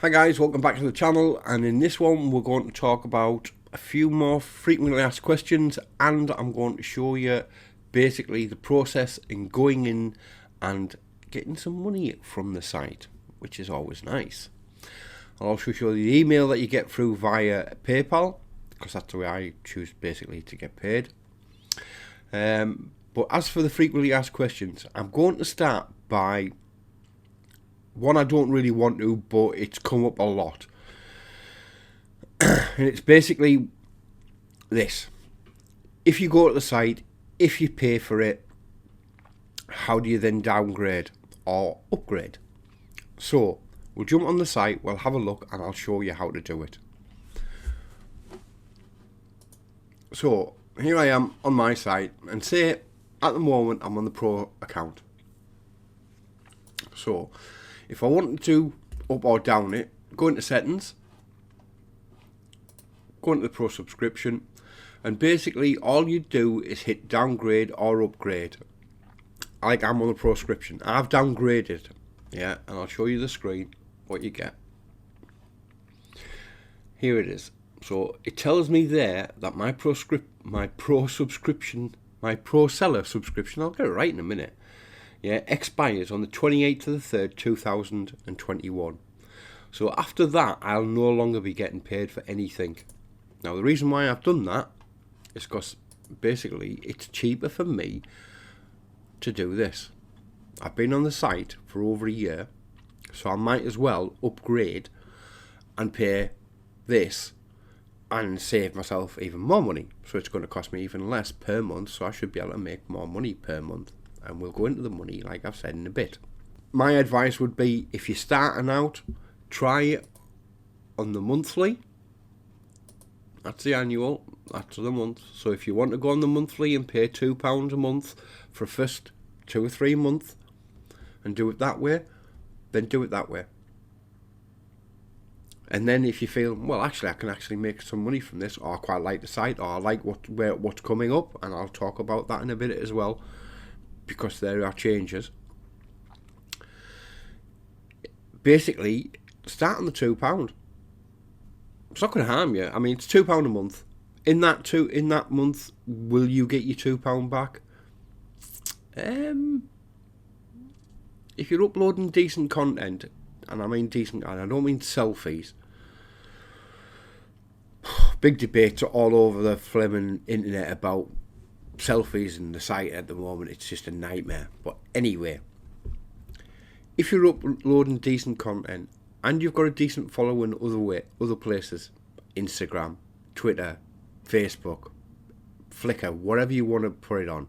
Hi guys, welcome back to the channel, and in this one we're going to talk about a few more frequently asked questions, and I'm going to show you basically the process in going in and getting some money from the site, which is always nice. I'll also show you the email that you get through via PayPal, because that's the way I choose basically to get paid. But as for the frequently asked questions, I'm going to start by one I don't really want to, but it's come up a lot. And it's basically this. If you go to the site, if you pay for it, how do you then downgrade or upgrade? So we'll jump on the site, we'll have a look, and I'll show you how to do it. So here I am on my site, and say at the moment I'm on the Pro account. So if I wanted to up or down it, go into settings, go into the Pro subscription, and basically all you do is hit downgrade or upgrade. Like I'm on the Pro subscription, I've downgraded, yeah, and I'll show you the screen what you get. Here it is. So it tells me there that my Pro seller subscription, I'll get it right in a minute, yeah, expires on the 28th of the 3rd 2021. So after that I'll no longer be getting paid for anything. Now the reason why I've done that is because basically it's cheaper for me to do this. I've been on the site for over a year, so I might as well upgrade and pay this and save myself even more money. So it's going to cost me even less per month, so I should be able to make more money per month. And we'll go into the money like I've said in a bit. My advice would be, if you're starting out, try it on the monthly. That's the annual, that's the month. So if you want to go on the monthly and pay £2 a month for first 2 or 3 months and do it that way, then do it that way. And then if you feel, well, actually I can actually make some money from this, or I quite like the site, or I like what's coming up, and I'll talk about that in a bit as well, because there are changes. Basically, start on the £2. It's not going to harm you. I mean, it's £2 a month. In that month, will you get your £2 back? If you're uploading decent content, and I mean decent, and I don't mean selfies. Big debates all over the flipping internet about selfies and the site at the moment. It's just a nightmare. But anyway, if you're uploading decent content and you've got a decent following other places, Instagram, Twitter, Facebook, Flickr, whatever you want to put it on,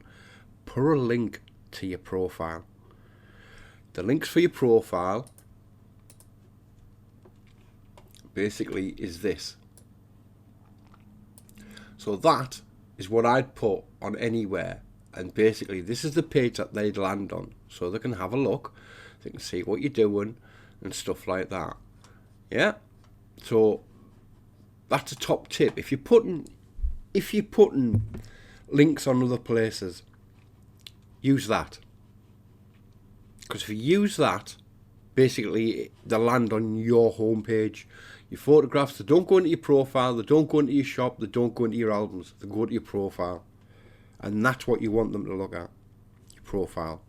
put a link to your profile. The links for your profile basically is this. So that is what I'd put on anywhere, and basically this is the page that they'd land on, so they can have a look, they can see what you're doing and stuff like that. Yeah, so that's a top tip. If you're putting links on other places, use that, because if you use that, basically they land on your homepage. Your photographs, they don't go into your profile, they don't go into your shop, they don't go into your albums, they go to your profile. And that's what you want them to look at, your profile.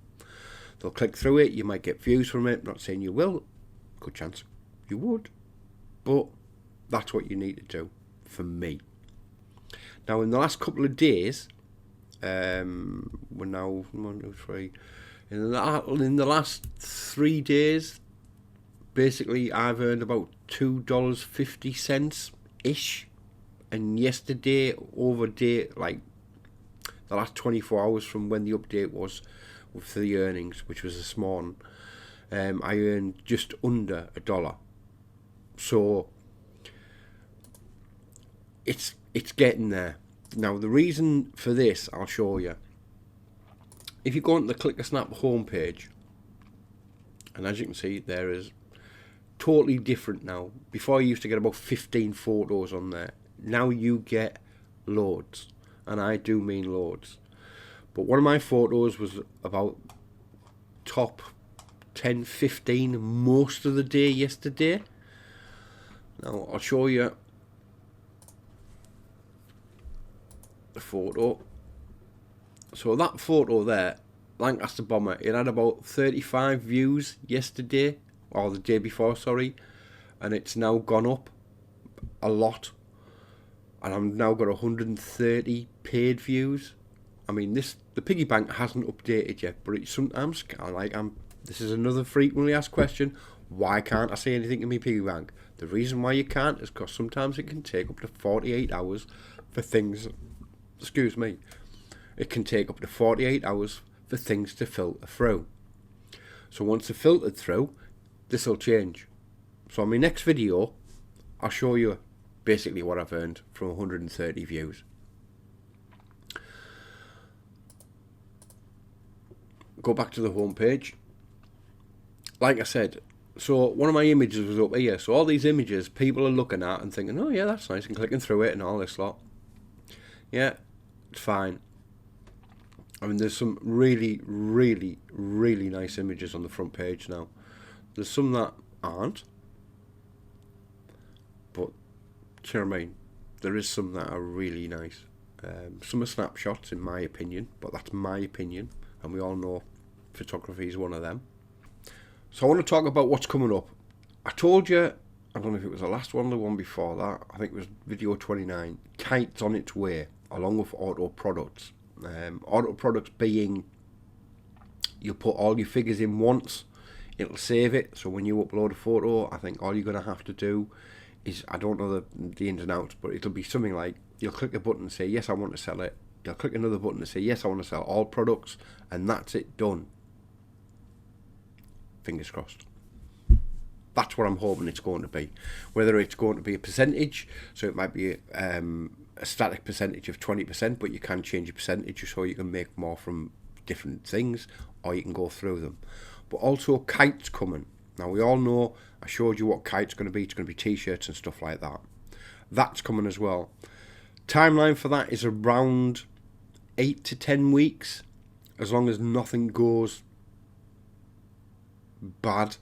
They'll click through it, you might get views from it, not saying you will, good chance you would, but that's what you need to do, for me. Now in the last couple of days, we're now 1, 2, 3, in the last 3 days, basically I've earned about $2.50 ish, and yesterday, over day, like the last 24 hours from when the update was for the earnings, which was this morning, I earned just under $1. So it's getting there. Now the reason for this, I'll show you. If you go on the ClickASnap homepage, and as you can see, there is totally different now. Before you used to get about 15 photos on there. Now you get loads, and I do mean loads. But one of my photos was about top 10, 15 most of the day yesterday. Now I'll show you the photo. So that photo there, Lancaster Bomber, it had about 35 views yesterday, or the day before, sorry, and it's now gone up a lot, and I've now got 130 paid views. I mean, the piggy bank hasn't updated yet, but it's sometimes this is another frequently asked question: why can't I say anything in my piggy bank? The reason why you can't is because sometimes it can take up to 48 hours for things. Excuse me. It can take up to 48 hours for things to filter through. So once they're filtered through, this will change. So in my next video, I'll show you basically what I've earned from 130 views. Go back to the home page. Like I said, so one of my images was up here. So all these images people are looking at and thinking, oh yeah, that's nice, and clicking through it and all this lot. Yeah, it's fine. I mean, there's some really, really, really nice images on the front page now. There's some that aren't. But, do you know what I mean? There is some that are really nice. Some are snapshots, in my opinion. But that's my opinion. And we all know photography is one of them. So I want to talk about what's coming up. I told you, I don't know if it was the last one or the one before that. I think it was video 29. Kite's on its way, along with auto products. Auto products being, you put all your figures in once, it'll save it. So when you upload a photo, I think all you're going to have to do is, I don't know the ins and outs, but it'll be something like, you'll click a button and say, yes, I want to sell it. You'll click another button and say, yes, I want to sell all products, and that's it, done. Fingers crossed. That's what I'm hoping it's going to be. Whether it's going to be a percentage, so it might be a static percentage of 20%, but you can change your percentage so you can make more from different things, or you can go through them. But also kites coming. Now we all know, I showed you what kite's going to be. It's going to be t-shirts and stuff like that. That's coming as well. Timeline for that is around 8 to 10 weeks, as long as nothing goes bad.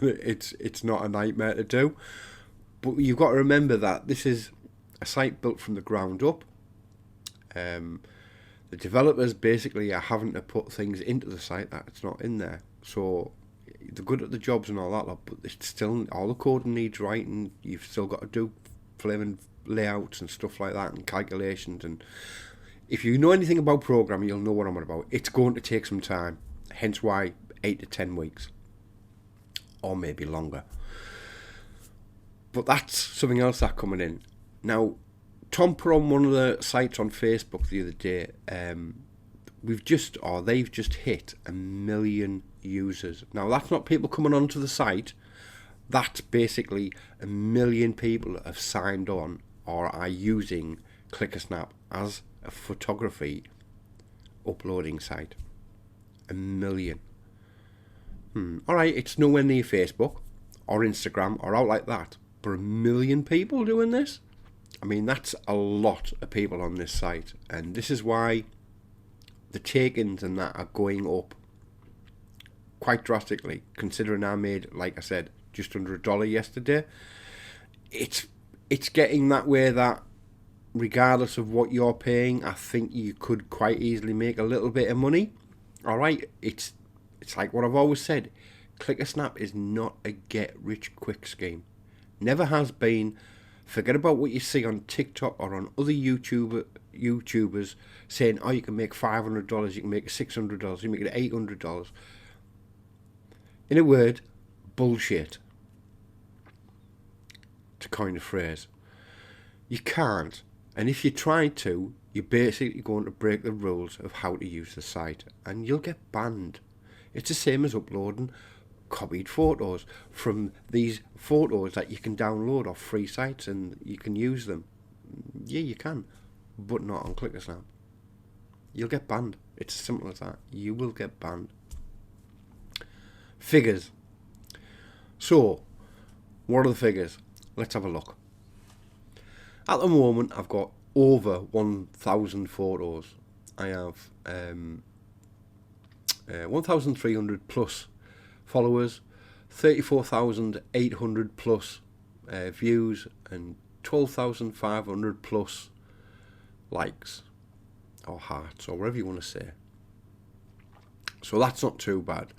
It's not a nightmare to do. But you've got to remember that this is a site built from the ground up. The developers basically are having to put things into the site that it's not in there. So they're good at the jobs and all that, but it's still, all the coding needs writing. You've still got to do flaming layouts and stuff like that, and calculations. And if you know anything about programming, you'll know what I'm on about. It's going to take some time, hence why 8 to 10 weeks, or maybe longer. But that's something else that's coming in. Now, Tom put on one of the sites on Facebook the other day, they've just hit 1 million users. Now, that's not people coming onto the site. That's basically 1 million people have signed on or are using ClickASnap as a photography uploading site. 1 million. Alright, it's nowhere near Facebook or Instagram or out like that. But 1 million people doing this? I mean, that's a lot of people on this site. And this is why the take-ins and that are going up quite drastically, considering I made, like I said, just under $1 yesterday. It's getting that way that regardless of what you're paying, I think you could quite easily make a little bit of money. Alright, it's like what I've always said. ClickASnap is not a get-rich-quick scheme. Never has been. Forget about what you see on TikTok or on other YouTubers saying, oh, you can make $500, you can make $600, you can make it $800. In a word, bullshit. To coin a phrase. You can't. And if you try to, you're basically going to break the rules of how to use the site. And you'll get banned. It's the same as uploading copied photos from these photos that you can download off free sites and you can use them. Yeah, you can, but not on ClickASnap. You'll get banned. It's as simple as that. You will get banned. Figures. So, what are the figures? Let's have a look. At the moment, I've got over 1,000 photos. I have 1,300 plus followers, 34,800 plus views and 12,500 plus likes or hearts or whatever you want to say. So that's not too bad.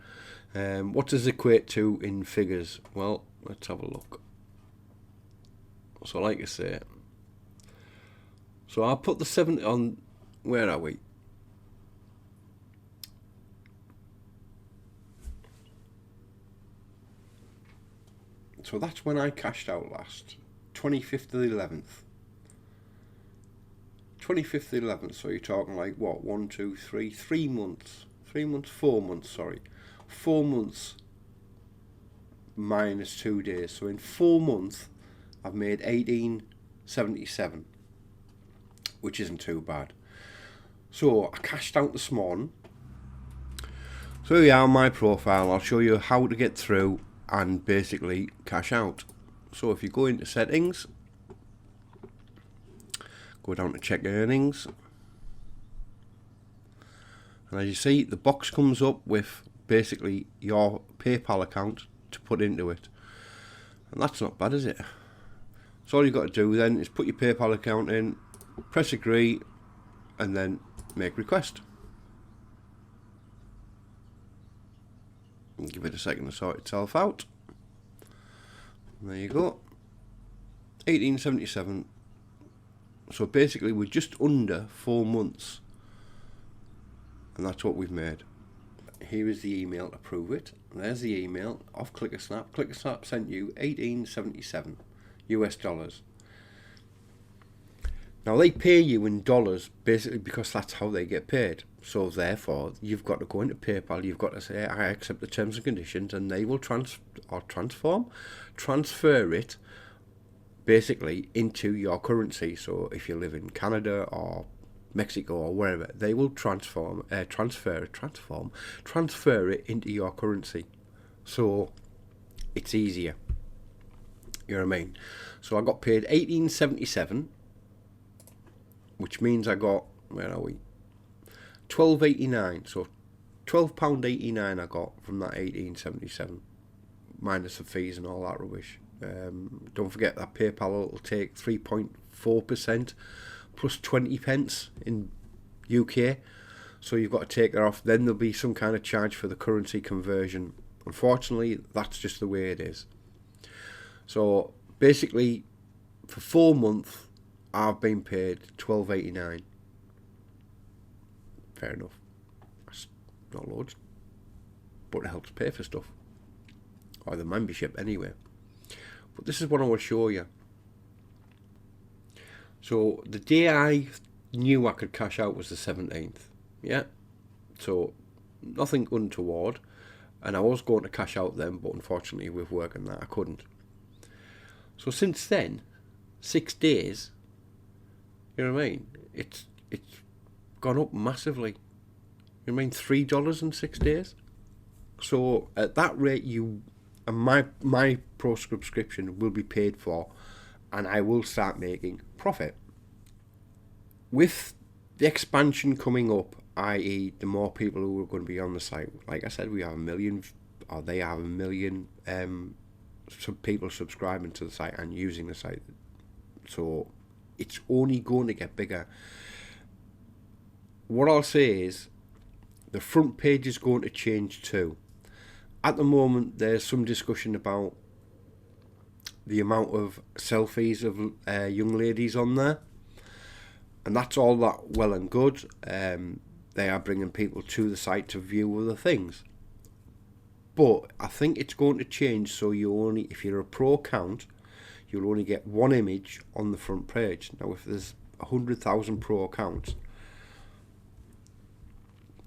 What does it equate to in figures? Well, let's have a look. So like I say, so I'll put the 70 on, where are we? So that's when I cashed out last, 25th of the 11th. 25th of the 11th, so you're talking like what, 1, 2, 3, 3 months. 3 months, 4 months, sorry. 4 months minus 2 days. So in 4 months, I've made 1877, which isn't too bad. So I cashed out this morning. So here we are on my profile. I'll show you how to get through and basically cash out. So if you go into settings, go down to check earnings, and as you see, the box comes up with basically your PayPal account to put into it, and that's not bad, is it? So all you've got to do then is put your PayPal account in, press agree, and then make request. And give it a second to sort itself out. And there you go, 1877. So basically we're just under 4 months, and that's what we've made. Here is the email to prove it. There's the email of ClickASnap. ClickASnap sent you 1877 US dollars. Now they pay you in dollars basically because that's how they get paid. So therefore you've got to go into PayPal, you've got to say I accept the terms and conditions, and they will transfer it basically into your currency. So if you live in Canada or Mexico or wherever, they will transfer it into your currency. So it's easier. You know what I mean? So I got paid 1877, which means I got, where are we? 12.89. So £12.89 I got from that 1877, minus the fees and all that rubbish. Don't forget that PayPal will take 3.4% plus 20 pence in UK, so you've got to take that off. Then there'll be some kind of charge for the currency conversion. Unfortunately, that's just the way it is. So basically for 4 months I've been paid $12.89. Fair enough, that's not loads, but it helps pay for stuff, or the membership anyway. But this is what I want to show you. So the day I knew I could cash out was the 17th. Yeah, so nothing untoward, and I was going to cash out then, but unfortunately with work and that I couldn't. So since then, 6 days, you know what I mean, it's gone up massively. You know what I mean, $3 in 6 days. So at that rate, and my pro subscription will be paid for, and I will start making profit. With the expansion coming up, i.e. the more people who are going to be on the site, like I said, we have 1 million, or they have 1 million some people subscribing to the site and using the site. So it's only going to get bigger. What I'll say is the front page is going to change too. At the moment, there's some discussion about the amount of selfies of young ladies on there, and that's all that well and good. They are bringing people to the site to view other things, but I think it's going to change. So if you're a pro account, you'll only get one image on the front page. Now, if there's 100,000 pro accounts,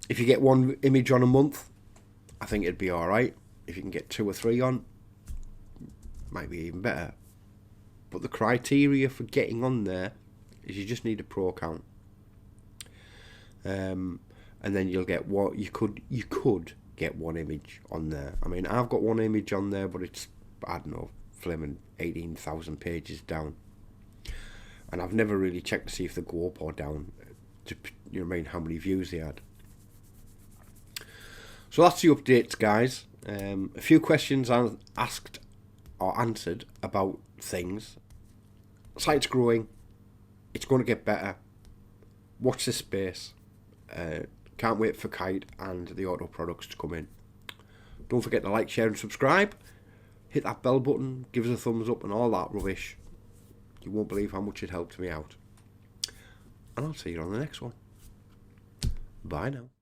if you get one image on a month, I think it'd be alright. If you can get 2 or 3 on, might be even better. But the criteria for getting on there is you just need a pro account, and then you'll get what you could get one image on there. I mean, I've got one image on there, but it's, I don't know, flaming 18,000 pages down, and I've never really checked to see if they go up or down, to, you know what I mean, how many views they had. So that's the updates, guys. A few questions I asked or answered about things. Site's growing. It's going to get better. Watch this space. Can't wait for Kite and the auto products to come in. Don't forget to like, share and subscribe. Hit that bell button. Give us a thumbs up and all that rubbish. You won't believe how much it helped me out. And I'll see you on the next one. Bye now.